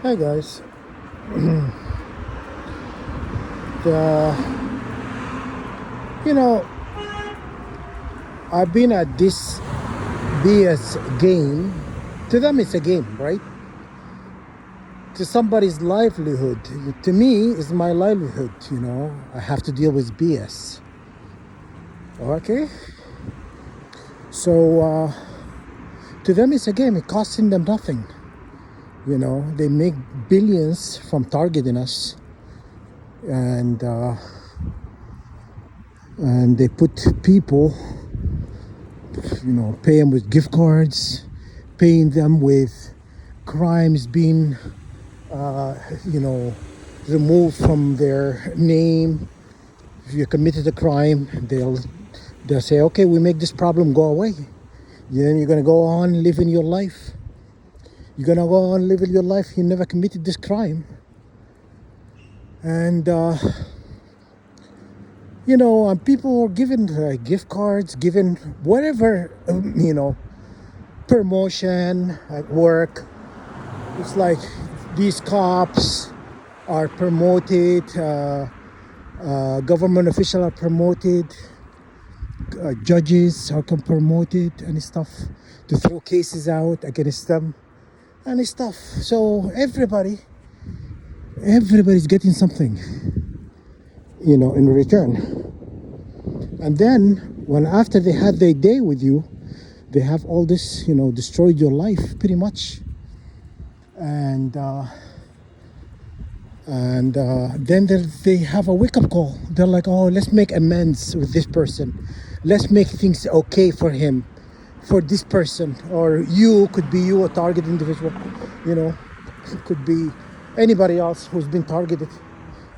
Hi guys. The you know I've been at this BS game. To them, it's a game, right? To somebody's livelihood. To me, it's my livelihood. I have to deal with BS. Okay. So to them, it's a game. It costing them nothing. They make billions from targeting us, and they put people, pay them with gift cards, paying them with crimes being, you know, removed from their name. If you committed a crime, they'll say, okay, we make this problem go away. Then you're gonna go on living your life. You're gonna go on living your life. You never committed this crime, and people are given gift cards, given whatever, promotion at work. It's like these cops are promoted, government officials are promoted, judges are promoted and stuff to throw cases out against them and stuff. So everybody's getting something, in return. And then when after they had their day with you, they have all this, destroyed your life pretty much. And then they have a wake-up call. They're like, oh, let's make amends with this person. Let's make things okay for him, for this person. Or could be you, a target individual. It could be anybody else who's been targeted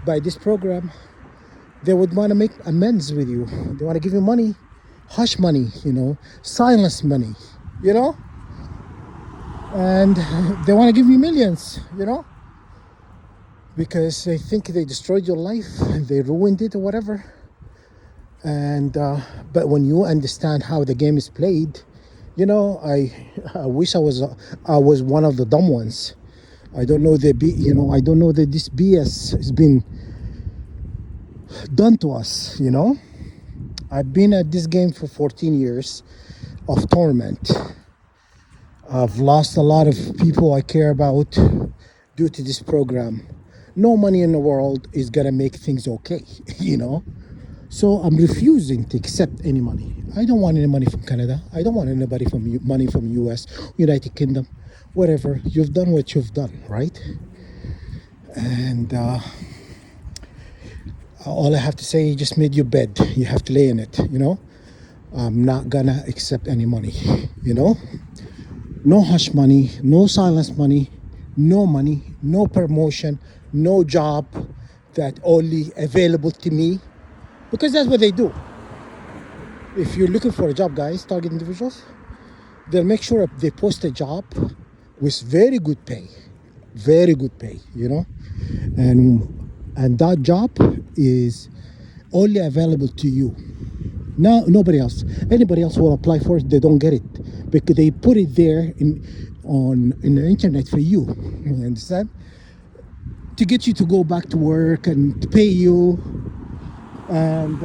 by this program. They would want to make amends with you. They want to give you money, hush money, silence money, and they want to give you millions, because they think they destroyed your life, they ruined it or whatever. And but when you understand how the game is played, I wish I was one of the dumb ones. I don't know I don't know that this BS has been done to us. I've been at this game for 14 years of torment. I've lost a lot of people I care about due to this program. No money in the world is gonna make things okay, So I'm refusing to accept any money. I don't want any money from Canada. I don't want anybody money from US, United Kingdom, whatever. You've done what you've done, right? And all I have to say, just made your bed. You have to lay in it, I'm not gonna accept any money, No hush money, no silence money, no promotion, no job that only available to me, because that's what they do. If you're looking for a job, guys, target individuals, they'll make sure they post a job with very good pay, and that job is only available to you. No, nobody else. Anybody else will apply for it, they don't get it, because they put it there in the internet for you. You understand? To get you to go back to work and to pay you. And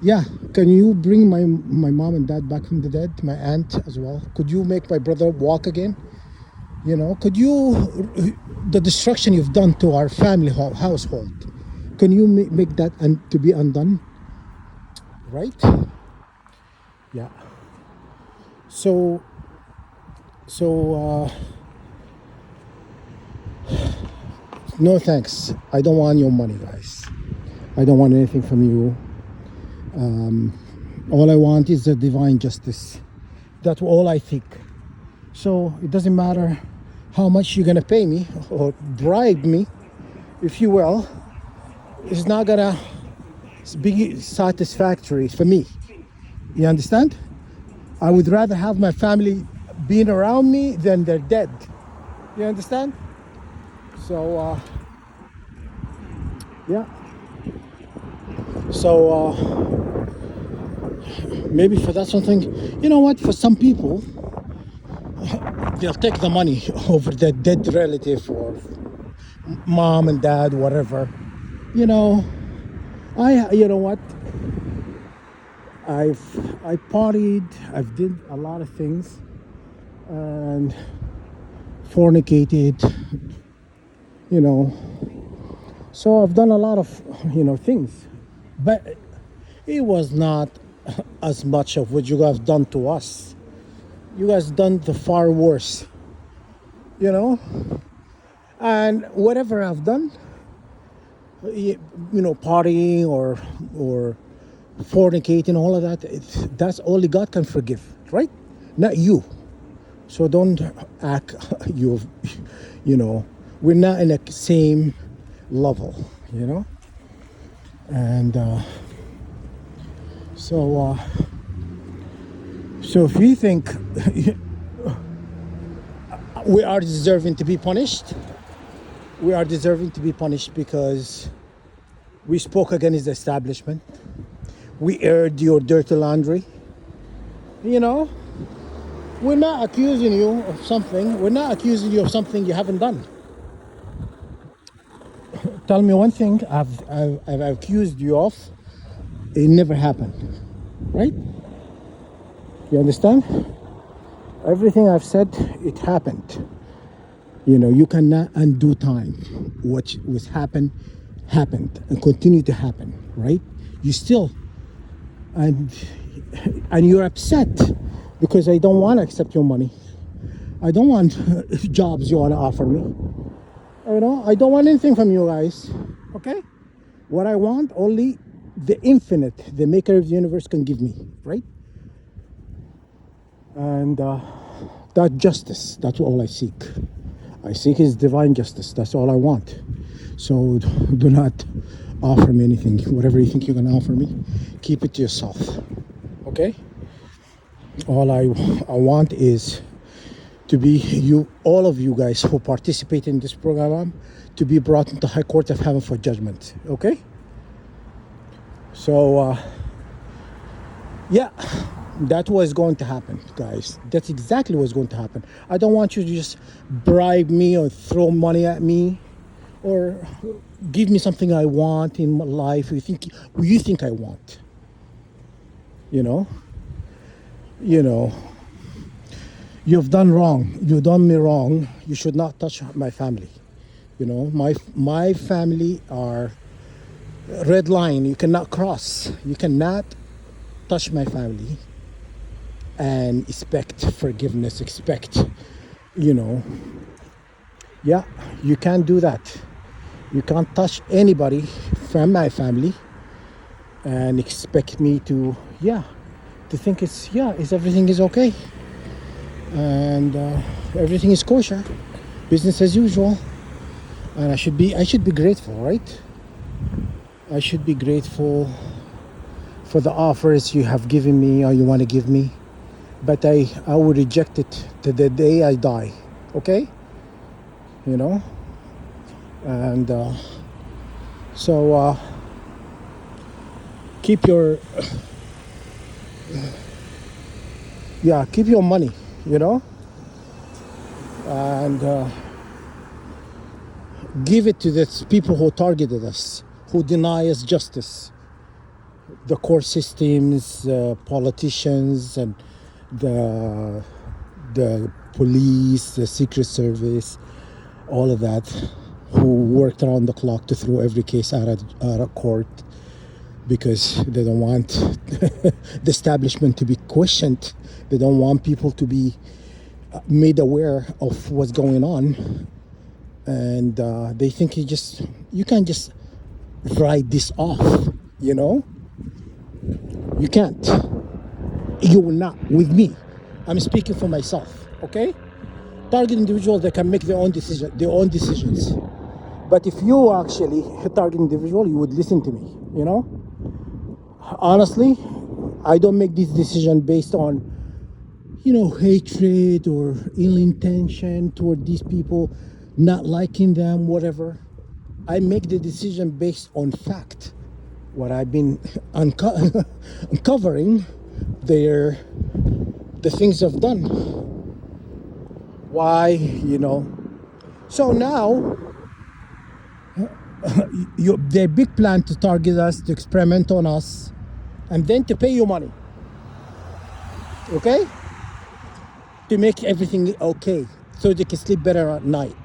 yeah, can you bring my mom and dad back from the dead? My aunt as well. Could you make my brother walk again? Could you, the destruction you've done to our family household, can you make that to be undone? Right? Yeah. So no thanks. I don't want your money, guys. I don't want anything from you. All I want is the divine justice. That's all I think. So it doesn't matter how much you're gonna pay me or bribe me, if you will. It's not gonna be satisfactory for me. You understand? I would rather have my family being around me than they're dead. You understand? So yeah. So maybe for that something, you know what? For some people, they'll take the money over the dead relative or mom and dad, whatever. You know, you know what? I partied, I've did a lot of things and fornicated, you know. So I've done a lot of, things. But it was not as much of what you guys done to us. You guys done the far worse, you know? And whatever I've done, partying or fornicating, all of that, that's only God can forgive, right? Not you. So don't act you know, we're not in the same level, you know? And so if you think we are deserving to be punished, we are deserving to be punished because we spoke against the establishment. We aired your dirty laundry. You know, we're not accusing you of something. We're not accusing you of something you haven't done. Tell me one thing I've accused you of. It never happened, right? You understand? Everything I've said, it happened. You know, you cannot undo time. What was happened and continue to happen, right? You still and you're upset because I don't want to accept your money. I don't want jobs you want to offer me. You know, I don't want anything from you guys. Okay? What I want only the infinite, the maker of the universe can give me, right? And that justice, that's all I seek. I seek his divine justice. That's all I want. So do not offer me anything. Whatever you think you're going to offer me, keep it to yourself. Okay? All I want is to be all of you guys who participate in this program, to be brought into High Court of Heaven for judgment. Okay? So, yeah, that was going to happen, guys. That's exactly what's going to happen. I don't want you to just bribe me or throw money at me or give me something I want in my life you think I want. You know, you've done wrong. You've done me wrong. You should not touch my family. You know, my family are red line. You cannot cross. You cannot touch my family and expect forgiveness. Expect, yeah, you can't do that. You can't touch anybody from my family and expect me to think it's everything is okay and everything is kosher, business as usual. And I should be grateful, right? I should be grateful for the offers you have given me or you want to give me, but I will reject it to the day I die. Okay? You know? And so keep your money, you know, and give it to the people who targeted us, who deny us justice, the court systems, politicians, and the police, the Secret Service, all of that, who worked around the clock to throw every case out of court because they don't want the establishment to be questioned. They don't want people to be made aware of what's going on. And they think you can't just write this off, you know? You can't. You will not with me. I'm speaking for myself, okay? Target individuals that can make their own decisions. But if you actually target individual, you would listen to me, you know? Honestly, I don't make this decision based on, hatred or ill intention toward these people, not liking them, whatever. I make the decision based on fact. What I've been uncovering, the things I've done. Why, So now, their big plan to target us, to experiment on us, and then to pay you money, okay? To make everything okay, so they can sleep better at night.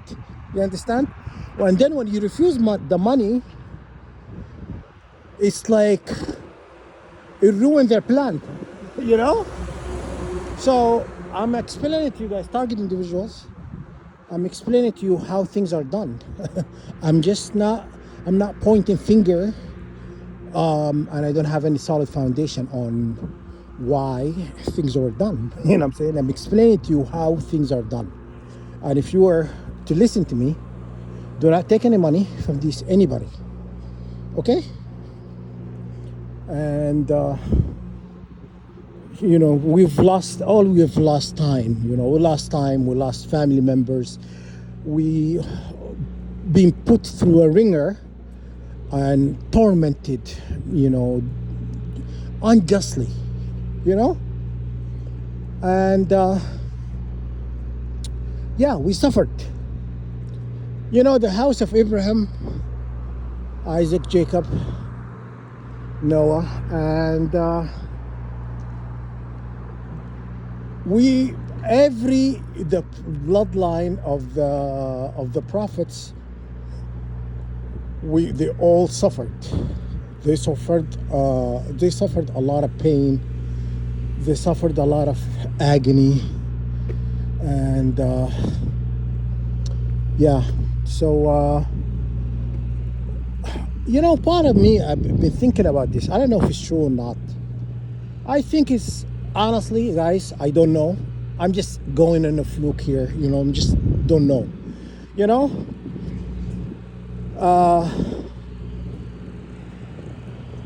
You understand? Well, and then when you refuse the money, it's like it ruined their plan, you know? So I'm explaining to you guys, target individuals. I'm explaining to you how things are done. I'm just not, I'm not pointing finger, and I don't have any solid foundation on why things are done. You know what I'm saying? I'm explaining to you how things are done. And if you were to listen to me, do not take any money from anybody, okay? And we've lost time. We lost time. We lost family members. We been put through a ringer and tormented, unjustly, and we suffered. The house of Abraham, Isaac, Jacob, Noah, and the bloodline of the prophets, they all suffered. They suffered a lot of pain. They suffered a lot of agony, and so part of me, I've been thinking about this. I don't know if it's true or not. I think it's, honestly, guys, I don't know. I'm just going on a fluke here. I'm just don't know.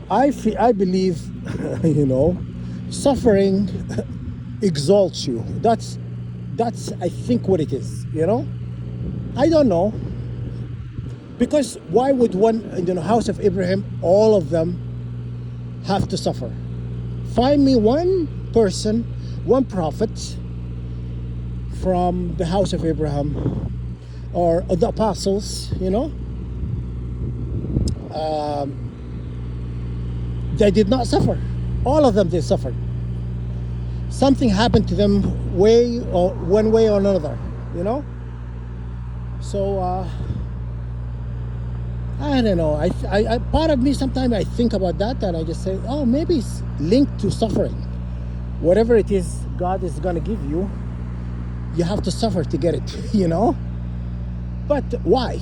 I believe, suffering exalts you. That's I think what it is. I don't know, because why would one in the house of Abraham, all of them, have to suffer? Find me one person, one prophet from the house of Abraham or the apostles, they did not suffer. All of them, they suffered. Something happened to them one way or another, So I don't know. I part of me, sometimes I think about that and I just say, oh, maybe it's linked to suffering. Whatever it is God is going to give you, you have to suffer to get it, But why?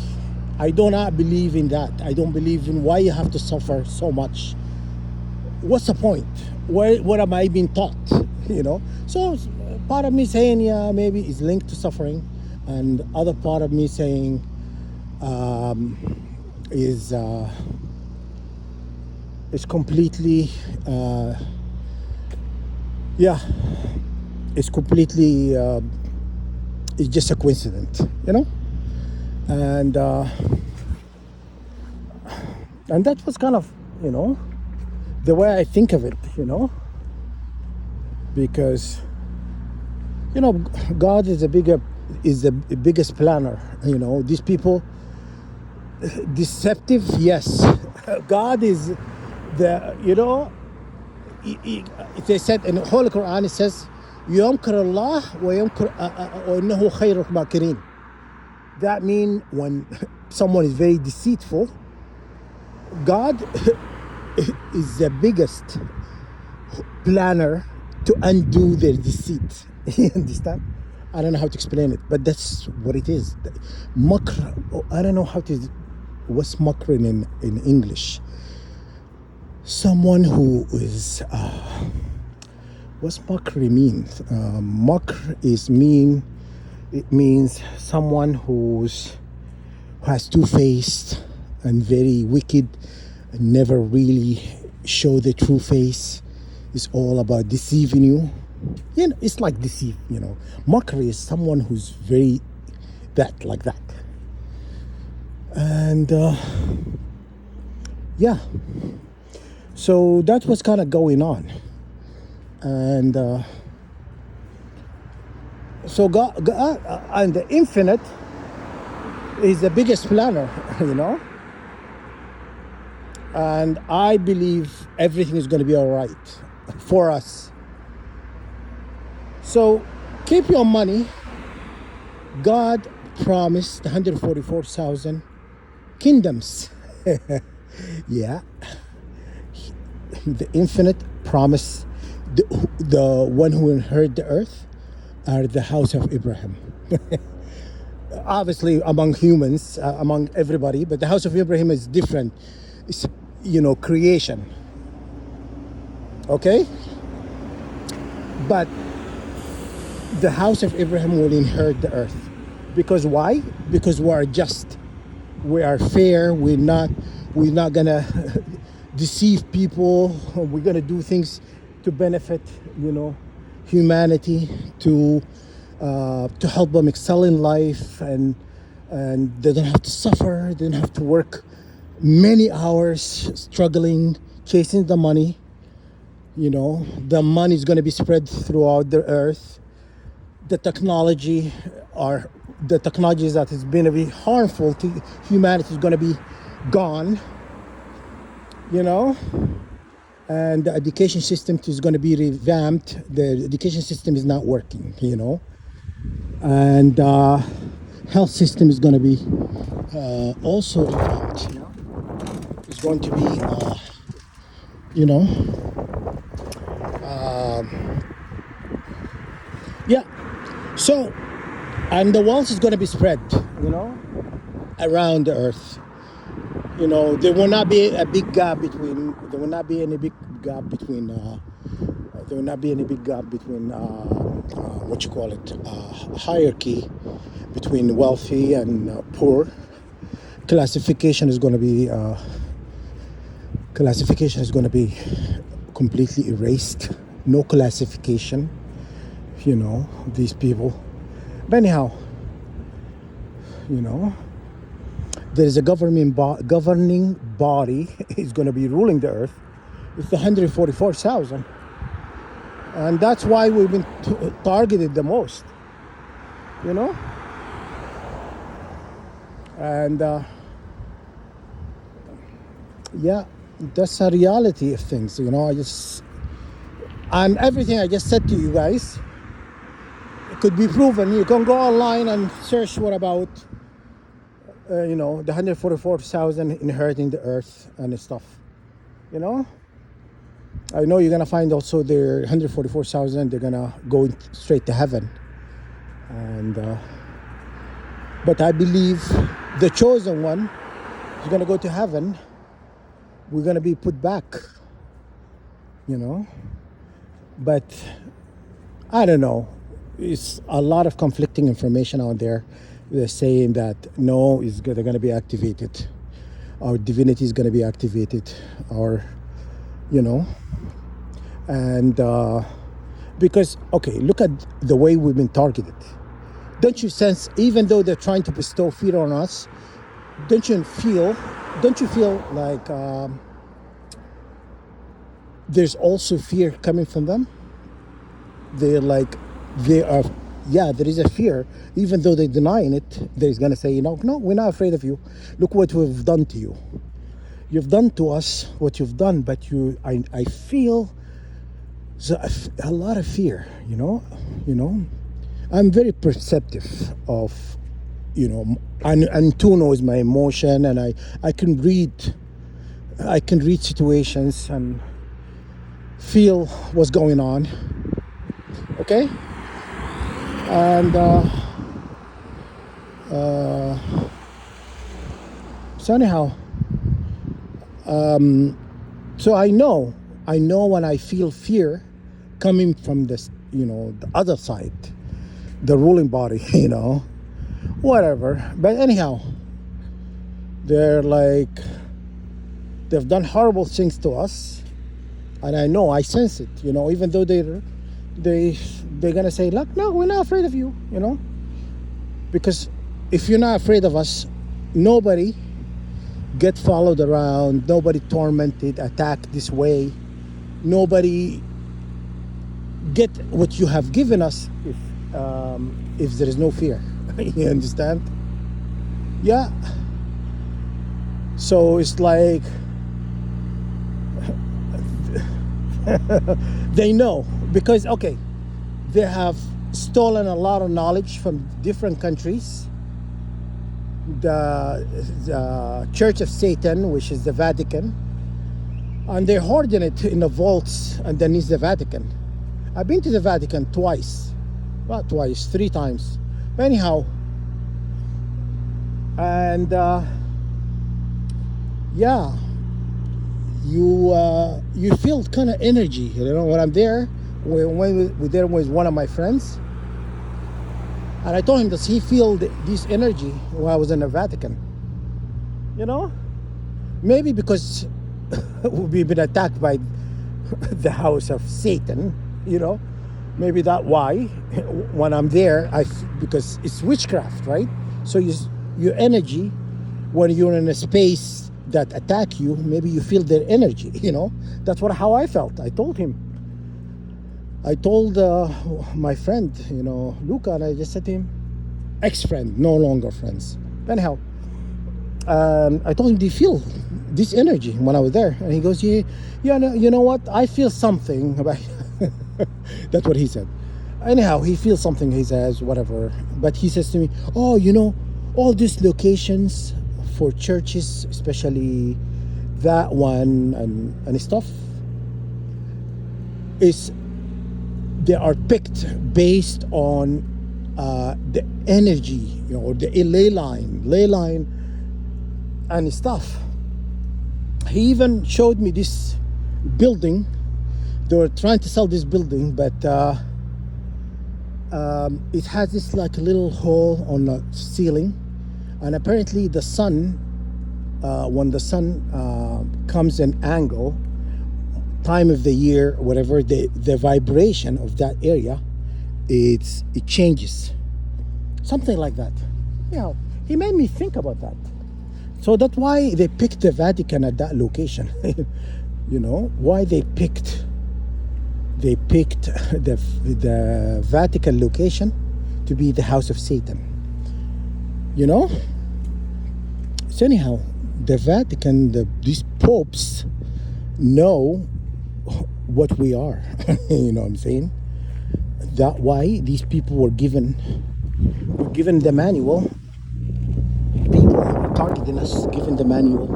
I do not believe in that. I don't believe in why you have to suffer so much. What's the point? What am I being taught? So part of me saying, yeah, maybe it's linked to suffering, and other part of me saying is completely it's completely it's just a coincidence, and that was kind of the way I think of it, because God is the biggest planner. These people, deceptive, yes. God is they said in the Holy Quran, it says يمكر الله ويمكر وإنه خير الماكرين. That means when someone is very deceitful, God is the biggest planner to undo their deceit. You understand? I don't know how to explain it, but that's what it is. Makr, I don't know what's makr in English. Someone who is, what's makr mean? Makr it means someone who has two-faced and very wicked, and never really show the true face. It's all about deceiving you. It's like deceive, Mockery is someone who's very like that. And so that was kind of going on. And so So God and the infinite is the biggest planner, you know. And I believe everything is going to be all right for us. So keep your money. God promised 144,000 kingdoms. Yeah, the infinite promise, the one who inherit the earth are the house of Abraham. Obviously among humans, among everybody, but the house of Abraham is different. It's, creation. Okay, but the house of Abraham will inherit the earth. Because why? Because we are just, we are fair. We're not gonna deceive people. We're gonna do things to benefit, humanity, to help them excel in life, and they don't have to suffer. They don't have to work many hours struggling, chasing the money. The money is going to be spread throughout the earth. The technology that has been very harmful to humanity is going to be gone. And the education system is going to be revamped. The education system is not working. And health system is going to be also revamped. It's going to be you know yeah. So, and the wealth is going to be spread, around the earth. There will not be a big gap between. There will not be any big gap between. There will not be any big gap between what you call it, hierarchy between wealthy and poor. Classification is going to be completely erased. No classification. These people. But anyhow, there is a governing body is going to be ruling the earth. It's the 144,000, and that's why we've been targeted the most. And yeah, that's a reality of things. And everything I just said to you guys, it could be proven. You can go online and search what about the 144,000 inheriting the earth and stuff. I know you're gonna find also the 144,000. They're gonna go straight to heaven, and but I believe the chosen one is gonna go to heaven. We're gonna be put back. But I don't know. It's a lot of conflicting information out there. They're saying that no, they're going to be activated. Our divinity is going to be activated. And because, okay, look at the way we've been targeted. Don't you sense, even though they're trying to bestow fear on us, don't you feel like there's also fear coming from them? There is a fear, even though they're denying it. They're gonna say, no, we're not afraid of you. Look what we've done to you. You've done to us what you've done, but I feel a lot of fear. I'm very perceptive of, and Tuno is my emotion, and I can read situations and feel what's going on. Okay, and so anyhow, so I know when I feel fear coming from this, the other side, the ruling body, whatever. But anyhow, they've done horrible things to us, and I sense it. Even though they're gonna say, look, no, we're not afraid of you. Because if you're not afraid of us, nobody get followed around, nobody tormented, attacked this way, nobody get what you have given us if there is no fear. You understand? Yeah. So it's like they know because okay, they have stolen a lot of knowledge from different countries. The Church of Satan, which is the Vatican, and they're hoarding it in the vaults underneath the Vatican. I've been to the Vatican twice, not twice, 3 times. But anyhow, and yeah, you feel kind of energy. You know, when I'm there, when we're there with one of my friends, and I told him, does he feel this energy when I was in the Vatican? You know, maybe because we've been attacked by the house of Satan. You know, maybe that's why when I'm there, because it's witchcraft, right? So your energy when you're in a space that attack you, maybe you feel their energy. You know, that's how I felt. I told him. I told my friend, you know, Luca, and I just said to him, ex-friend, no longer friends. Anyhow, I told him, do you feel this energy when I was there? And he goes, yeah, no, you know what? I feel something about. That's what he said. Anyhow, he feels something. He says whatever, but he says to me, oh, you know, all these locations for churches, especially that one and stuff, is they are picked based on the energy, you know, or the ley line and stuff. He even showed me this building. They were trying to sell this building, but it has this like a little hole on the ceiling, and apparently the sun, when the sun comes in angle, time of the year, whatever, the vibration of that area, it changes, something like that. You know, he made me think about that. So that's why they picked the Vatican at that location. You know why they picked the Vatican location to be the house of Satan. You know. So anyhow, the Vatican, these popes know what we are. You know what I'm saying? That why these people were given the manual. People who are targeting us, given the manual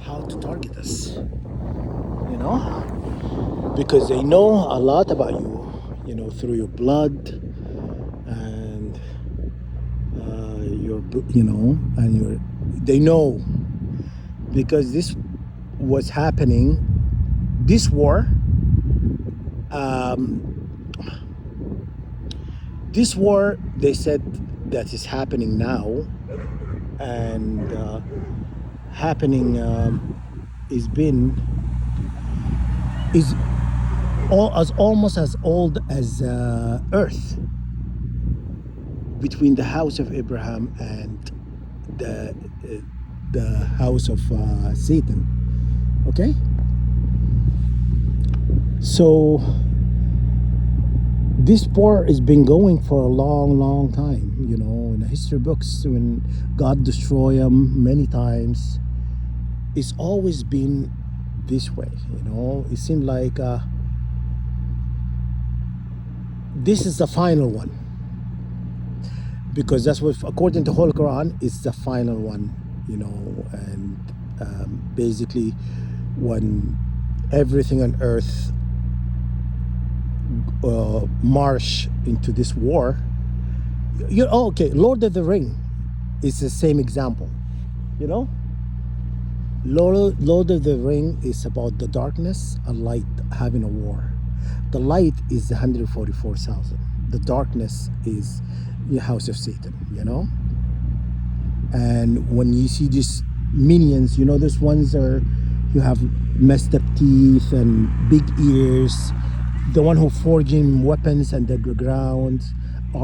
how to target us. You know, because they know a lot about you. You know, through your blood and your, you know, and your. They know because this was happening. This war. This war, they said that is happening now, and happening is almost as old as Earth, between the house of Abraham and the house of Satan. Okay, so this war has been going for a long time. You know, in the history books, when God destroyed them many times, it's always been this way. You know, it seemed like this is the final one, because that's what, according to Holy Quran, it's the final one. You know, and basically, when everything on earth march into this war. Okay, Lord of the Ring is the same example. You know, Lord of the Ring is about the darkness and light having a war. The light is the 144,000. The darkness is the house of Satan. You know, and when you see these minions, you know, those ones are, you have messed up teeth and big ears. The one who forging weapons underground,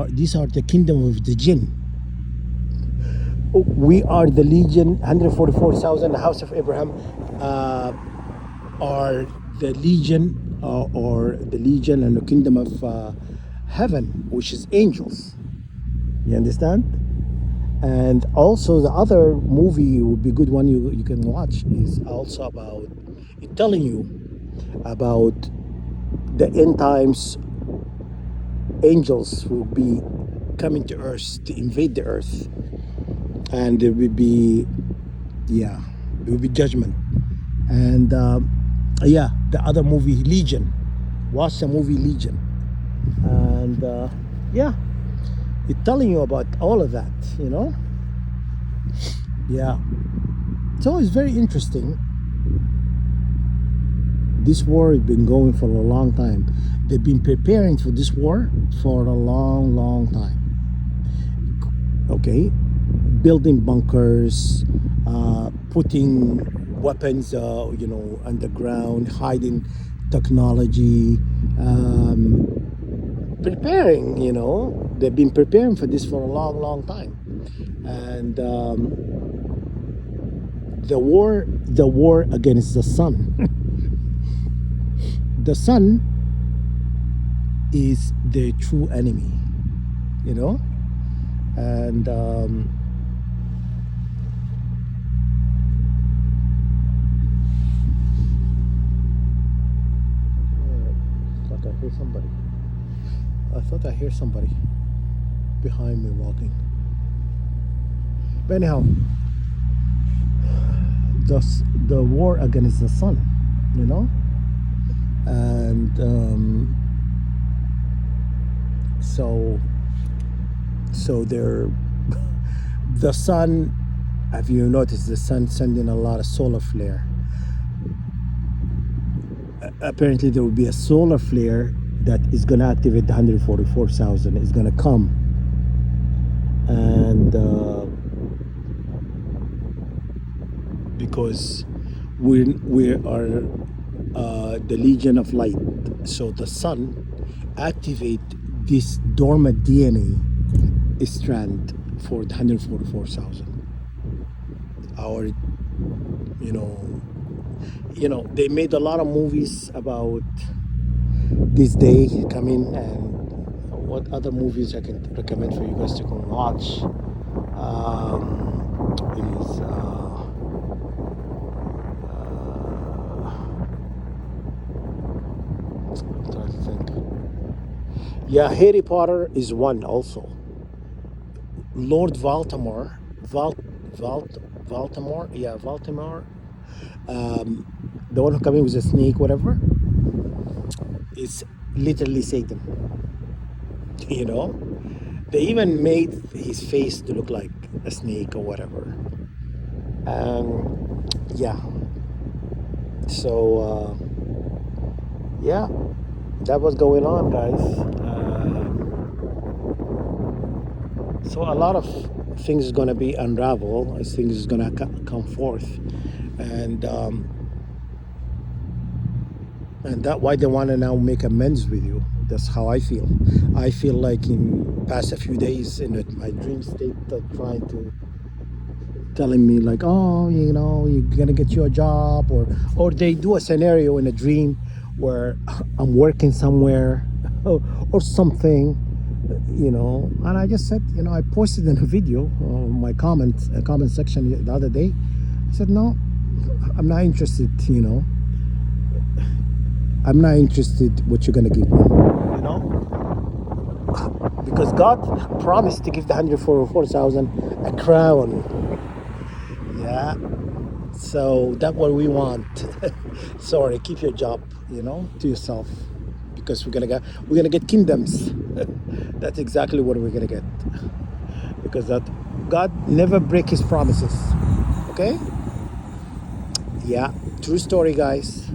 these are the kingdom of the jinn. We are the legion, 144,000. The house of Abraham are the legion, or the legion and the kingdom of heaven, which is angels. You understand? And also the other movie would be good one you can watch is also about it telling you about the end times. Angels will be coming to earth to invade the earth, and there will be, yeah, there will be judgment. And yeah, the other movie Legion, watch the movie Legion. And yeah, it's telling you about all of that, you know. Yeah, so it's very interesting. This war has been going for a long time. They've been preparing for this war for a long time. Okay, building bunkers, putting weapons, underground, hiding technology, preparing. They've been preparing for this for a long time, and the war against the sun. The sun is the true enemy, and I hear somebody. I thought I hear somebody behind me walking. But anyhow, the war against the sun, and so they're the sun. Have you noticed the sun sending a lot of solar flare? Apparently there will be a solar flare that is going to activate the 144,000. Is going to come, and because we are the Legion of Light, so the sun activate this dormant DNA strand for the 144,000. Our, they made a lot of movies about this day coming, and what other movies I can recommend for you guys to go and watch is I'm trying to think. Yeah, Harry Potter is one also. Lord Voldemort, Voldemort, yeah, Voldemort, the one who came in with a snake, whatever. It's literally Satan. They even made his face to look like a snake or whatever. Yeah. So yeah, that was going on, guys. So a lot of things is gonna be unravel. As things is gonna come forth, and that why they want to now make amends with you. That's how I feel. I feel like in past a few days in my dream state, trying to telling me like, oh, you're gonna get you a job, or they do a scenario in a dream where I'm working somewhere or something, and I just said, I posted in a video on my comment section the other day. I said, no, I'm not interested, I'm not interested what you're gonna give me, because God promised to give the 144,000 a crown. Yeah, so that's what we want. Sorry, keep your job, to yourself, because we're gonna get kingdoms. That's exactly what we're gonna get, because that God never break his promises. Okay. Yeah, true story, guys.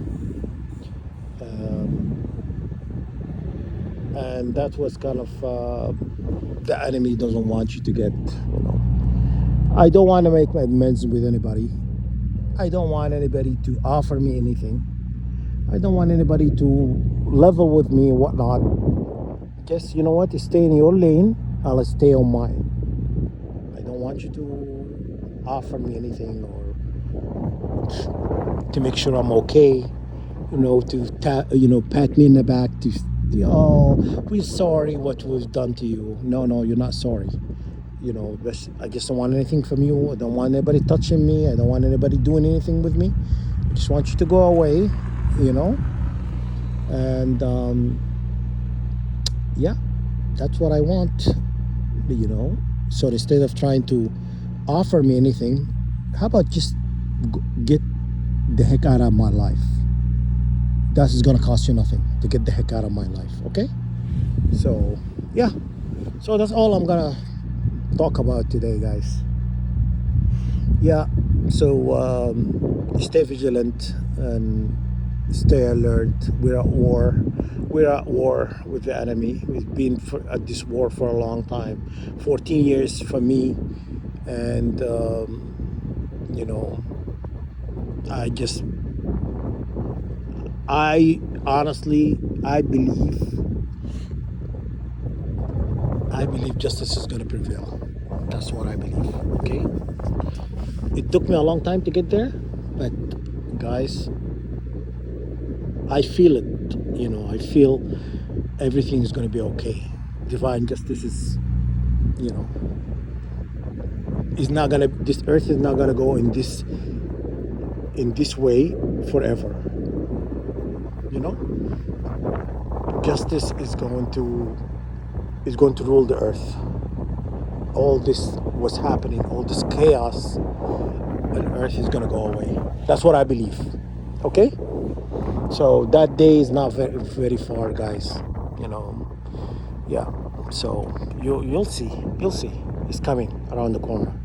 And that was kind of the enemy doesn't want you to get. I don't want to make amends with anybody. I don't want anybody to offer me anything. I don't want anybody to level with me and whatnot. Just, you know what, stay in your lane, I'll stay on mine. I don't want you to offer me anything or to make sure I'm okay, to pat me in the back, to Oh, we're sorry what we've done to you. No, no, you're not sorry. I just don't want anything from you. I don't want anybody touching me. I don't want anybody doing anything with me. I just want you to go away, you know. And yeah, that's what I want, you know. So instead of trying to offer me anything, how about just get the heck out of my life? That is gonna cost you nothing to get the heck out of my life, okay? So yeah, so that's all I'm gonna talk about today, guys. Yeah, so stay vigilant and stay alert. We're at war with the enemy. We've been at this war for a long time, 14 years for me. And you know, I just I honestly I believe justice is going to prevail. That's what I believe. Okay, it took me a long time to get there, but guys, I feel it. I feel everything is going to be okay. Divine justice you know is not gonna this earth is not gonna go in this way forever. you know Justice is going to rule the earth. All this was happening, all this chaos, and earth is going to go away. That's what I believe. Okay, so that day is not very very far, guys. you know yeah, so you'll see, it's coming around the corner.